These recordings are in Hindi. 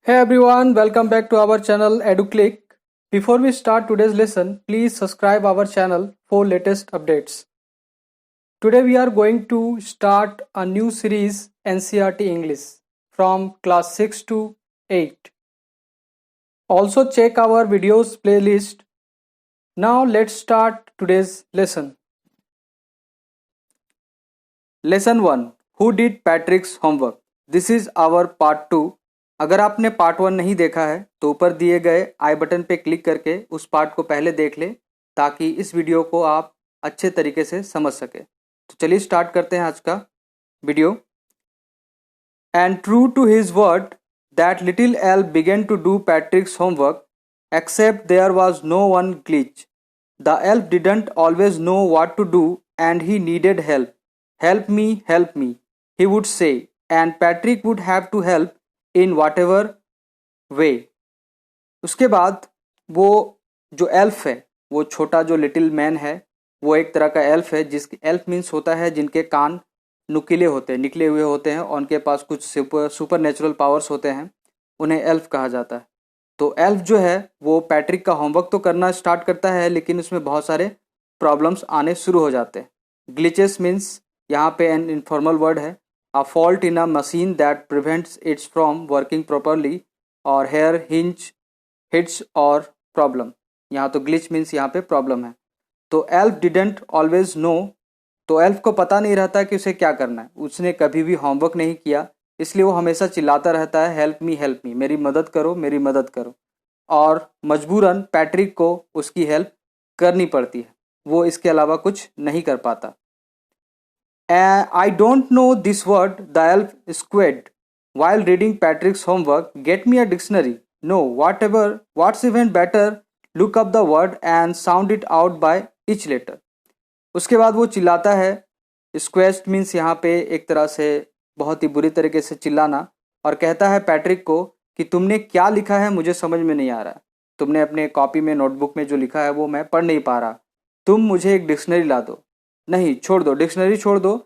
Hey everyone, welcome back to our channel EduClick. Before we start today's lesson, please subscribe our channel for latest updates. Today we are going to start a new series NCERT English from class 6 to 8. Also check our videos playlist. Now let's start today's lesson. Lesson 1. Who did Patrick's homework? This is our part 2. अगर आपने पार्ट 1 नहीं देखा है तो ऊपर दिए गए आई बटन पे क्लिक करके उस पार्ट को पहले देख लें ताकि इस वीडियो को आप अच्छे तरीके से समझ सके। तो चलिए स्टार्ट करते हैं आज का video. And true to his word that little elf began to do Patrick's homework except there was no one glitch. The elf didn't always know what to do and he needed help. Help me he would say and Patrick would have to help in whatever way. उसके बाद वो जो एल्फ है, वो छोटा जो लिटिल मैन है, वो एक तरह का एल्फ है जिसकी एल्फ मीन्स होता है जिनके कान नुकीले होते हैं, निकले हुए होते हैं और उनके पास कुछ सुपर नेचुरल पावर्स होते हैं, उन्हें एल्फ कहा जाता है। तो एल्फ जो है वो पैट्रिक का होमवर्क तो करना स्टार्ट करता है लेकिन उसमें बहुत सारे प्रॉब्लम्स आने शुरू हो जाते हैं। ग्लिचेस मीन्स यहाँ पे एन इनफॉर्मल वर्ड है, a fault in a machine that prevents it from working properly or hair hinge hits or problem। यहाँ तो glitch means यहाँ पे problem है। तो elf didn't always know, तो elf को पता नहीं रहता कि उसे क्या करना है। उसने कभी भी होमवर्क नहीं किया इसलिए वो हमेशा चिल्लाता रहता है हेल्प मी, मेरी मदद करो, मेरी मदद करो। और मजबूरन पैट्रिक को उसकी हेल्प करनी पड़ती है, वो इसके अलावा कुछ नहीं कर पाता। I don't know this word, the elf squeaked while reading Patrick's homework. Get me a dictionary. No, what's even better, look up the word and sound it out by each letter. उसके बाद वो चिल्लाता है, squeaked means यहाँ पे एक तरह से बहुत ही बुरी तरीके से चिल्लाना, और कहता है पैट्रिक को कि तुमने क्या लिखा है मुझे समझ में नहीं आ रहा, तुमने अपने कॉपी में नोटबुक में जो लिखा है वो मैं पढ़ नहीं पा रहा, तुम मुझे एक डिक्शनरी ला दो। नहीं, छोड़ दो, डिक्शनरी छोड़ दो,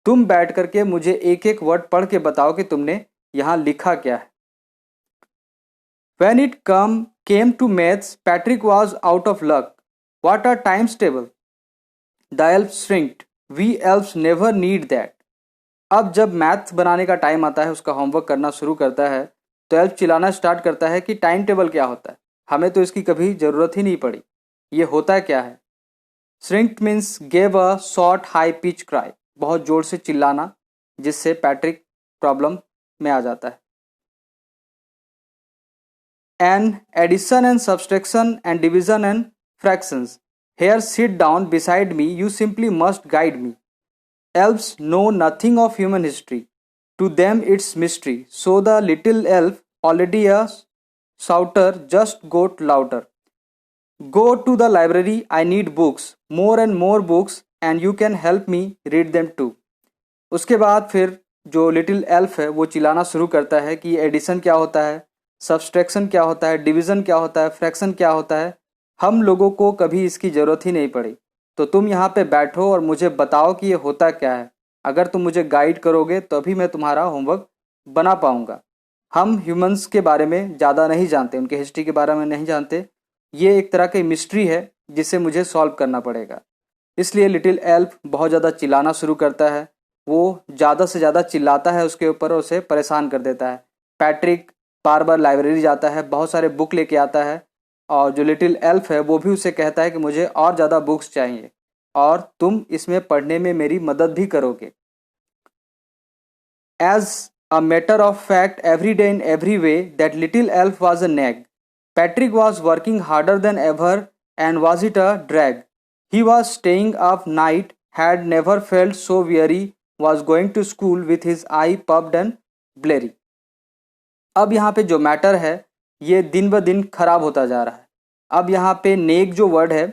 तुम बैठ करके मुझे एक एक वर्ड पढ़ के बताओ कि तुमने यहां लिखा क्या है। When it came to maths, Patrick was out of luck. What a times table! The elf shrieked. We elves never need that. अब जब मैथ्स बनाने का टाइम आता है, उसका होमवर्क करना शुरू करता है, तो एल्फ चिल्लाना स्टार्ट करता है कि टाइम टेबल क्या होता है, हमें तो इसकी कभी ज़रूरत ही नहीं पड़ी, ये होता क्या है। Shrinked means gave a short high pitch cry, बहुत जोर से चिल्लाना जिससे पैट्रिक प्रॉब्लम में आ जाता है। An addition and subtraction and division and fractions, here sit down beside me, you simply must guide me. Elves know nothing of human history, to them it's mystery, so the little elf already a shouter just got louder. Go to the library, I need books, more and more books and you can help me read them too। उसके बाद फिर जो लिटिल एल्फ है वो चिल्लाना शुरू करता है कि एडिशन क्या होता है, सब्सट्रैक्शन क्या होता है, डिवीज़न क्या होता है, फ्रैक्शन क्या होता है, हम लोगों को कभी इसकी ज़रूरत ही नहीं पड़ी, तो तुम यहाँ पे बैठो और मुझे बताओ कि ये होता क्या है। अगर तुम मुझे गाइड करोगे तभी मैं तुम्हारा होमवर्क बना पाऊँगा। हम ह्यूमंस के बारे में ज़्यादा नहीं जानते, उनके हिस्ट्री के बारे में नहीं जानते, ये एक तरह की मिस्ट्री है जिसे मुझे सॉल्व करना पड़ेगा। इसलिए लिटिल एल्फ बहुत ज़्यादा चिल्लाना शुरू करता है, वो ज़्यादा से ज़्यादा चिल्लाता है उसके ऊपर और उसे परेशान कर देता है। पैट्रिक बार बार लाइब्रेरी जाता है, बहुत सारे बुक लेके आता है, और जो लिटिल एल्फ है वो भी उसे कहता है कि मुझे और ज़्यादा बुक्स चाहिए और तुम इसमें पढ़ने में मेरी मदद भी करोगे। As a matter of fact every day in every way that little elf was a nag. Patrick was working harder than ever, and was it a drag? He was staying up night, had never felt so weary, was going to school with his eye puffed and bleary। अब यहाँ पे जो मैटर है ये दिन ब दिन खराब होता जा रहा है। अब यहाँ पे नेग जो वर्ड है,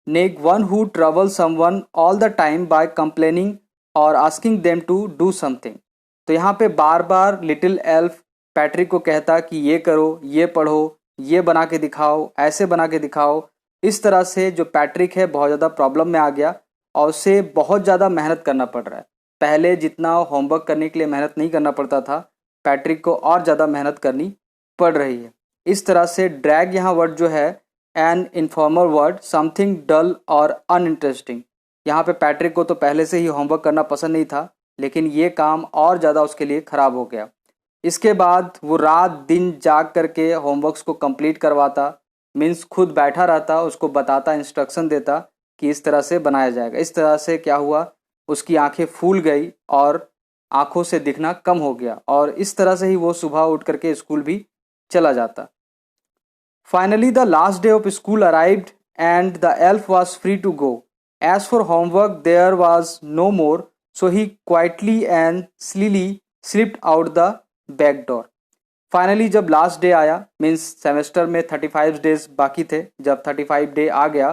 nag one who trouble someone all the time by complaining और asking them to do something. तो यहाँ पे बार बार लिटिल एल्फ पैट्रिक को कहता कि ये करो, ये पढ़ो, ये बना के दिखाओ, ऐसे बना के दिखाओ। इस तरह से जो पैट्रिक है बहुत ज़्यादा प्रॉब्लम में आ गया और उसे बहुत ज़्यादा मेहनत करना पड़ रहा है। पहले जितना होमवर्क करने के लिए मेहनत नहीं करना पड़ता था, पैट्रिक को और ज़्यादा मेहनत करनी पढ़ रही है। इस तरह से ड्रैग यहाँ वर्ड जो है एन इन्फॉर्मल वर्ड, समथिंग डल और अनइंटरेस्टिंग। यहाँ पे पैट्रिक को तो पहले से ही होमवर्क करना पसंद नहीं था, लेकिन ये काम और ज़्यादा उसके लिए ख़राब हो गया। इसके बाद वो रात दिन जाग करके होमवर्क्स को कंप्लीट करवाता, मीन्स खुद बैठा रहता, उसको बताता, इंस्ट्रक्शन देता कि इस तरह से बनाया जाएगा। इस तरह से क्या हुआ, उसकी आंखें फूल गई और आंखों से दिखना कम हो गया, और इस तरह से ही वो सुबह उठ करके स्कूल भी चला जाता। Finally the last day of school arrived and the elf was free to go. As for homework there was no more, so he quietly and slyly slipped out the back door. Finally जब लास्ट डे आया, मीन्स सेमेस्टर में 35 डेज बाकी थे, जब 35 डे आ गया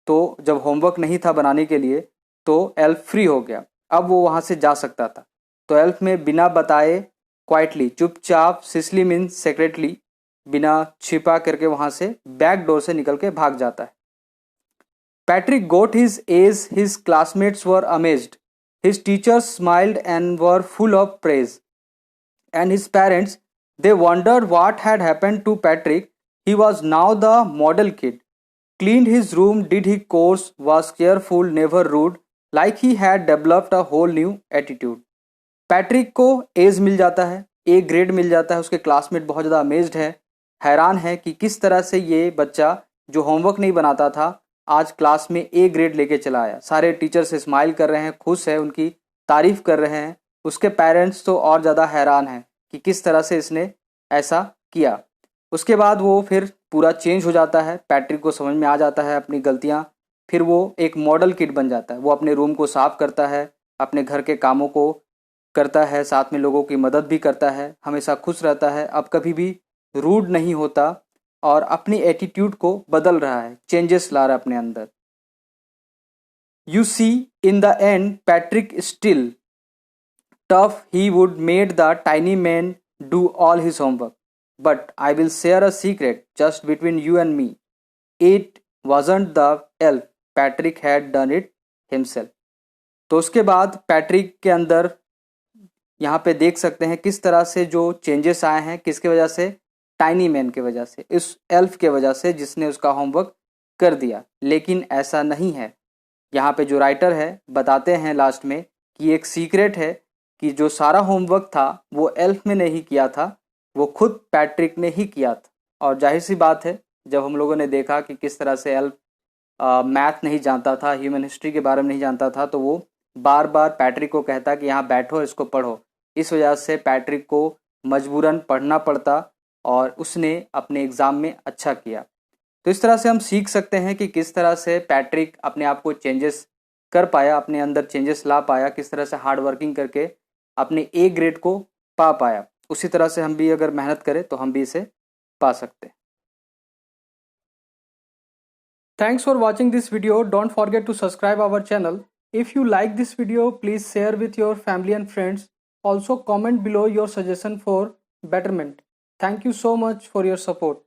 तो जब होमवर्क नहीं था बनाने के लिए तो एल्फ फ्री हो गया। अब वो वहाँ से जा सकता था। तो एल्फ में बिना बताए क्वाइटली, चुपचाप, सिसली मीन्स सेक्रेटली, बिना छिपा करके वहाँ से बैक डोर से निकल के भाग जाता है। Patrick got his A's, his classmates were amazed, his teachers smiled and were full of praise, and his parents, they wondered what had happened to Patrick. He was now the model kid. Cleaned his room, did his course, was careful, never rude, like he had developed a whole new attitude. Patrick को एज मिल जाता है, ए ग्रेड मिल जाता है। उसके क्लासमेट बहुत ज़्यादा अमेज्ड है, हैरान है कि किस तरह से ये बच्चा जो होमवर्क नहीं बनाता था आज क्लास में ए ग्रेड लेके चला आया। सारे टीचर से स्माइल कर रहे हैं, खुश है, उनकी तारीफ कर रहे हैं। उसके पेरेंट्स तो और ज़्यादा हैरान हैं कि किस तरह से इसने ऐसा किया। उसके बाद वो फिर पूरा चेंज हो जाता है, पैट्रिक को समझ में आ जाता है अपनी गलतियाँ। फिर वो एक मॉडल किड बन जाता है। वो अपने रूम को साफ करता है, अपने घर के कामों को करता है, साथ में लोगों की मदद भी करता है, हमेशा खुश रहता है, अब कभी भी रूड नहीं होता और अपनी एटीट्यूड को बदल रहा है, चेंजेस ला रहा है अपने अंदर। You see in the end Patrick still tough, he would made the tiny man do all his homework. But I will share a secret just between you and me. It wasn't the elf. Patrick had done it himself. तो उसके बाद पैट्रिक के अंदर यहाँ पे देख सकते हैं किस तरह से जो चेंजेस आए हैं, किसके वजह से, टाइनी मैन के वजह से, इस एल्फ के वजह से जिसने उसका होमवर्क कर दिया। लेकिन ऐसा नहीं है। यहाँ पे जो राइटर है बताते हैं लास्ट में कि एक सीक्रेट है कि जो सारा होमवर्क था वो एल्फ ने नहीं किया था, वो खुद पैट्रिक ने ही किया था। और जाहिर सी बात है, जब हम लोगों ने देखा कि किस तरह से एल्फ मैथ नहीं जानता था, ह्यूमन हिस्ट्री के बारे में नहीं जानता था, तो वो बार बार पैट्रिक को कहता कि यहाँ बैठो, इसको पढ़ो। इस वजह से पैट्रिक को मजबूरन पढ़ना पड़ता और उसने अपने एग्ज़ाम में अच्छा किया। तो इस तरह से हम सीख सकते हैं कि किस तरह से पैट्रिक अपने आप को चेंजेस कर पाया, अपने अंदर चेंजेस ला पाया, किस तरह से हार्ड वर्किंग करके अपने ए ग्रेड को पा पाया। उसी तरह से हम भी अगर मेहनत करें तो हम भी इसे पा सकते हैं। Thanks for watching this video. Don't forget to subscribe our channel. If you like this video please share with your family and friends. Also comment below your suggestion for betterment. Thank you so much for your support.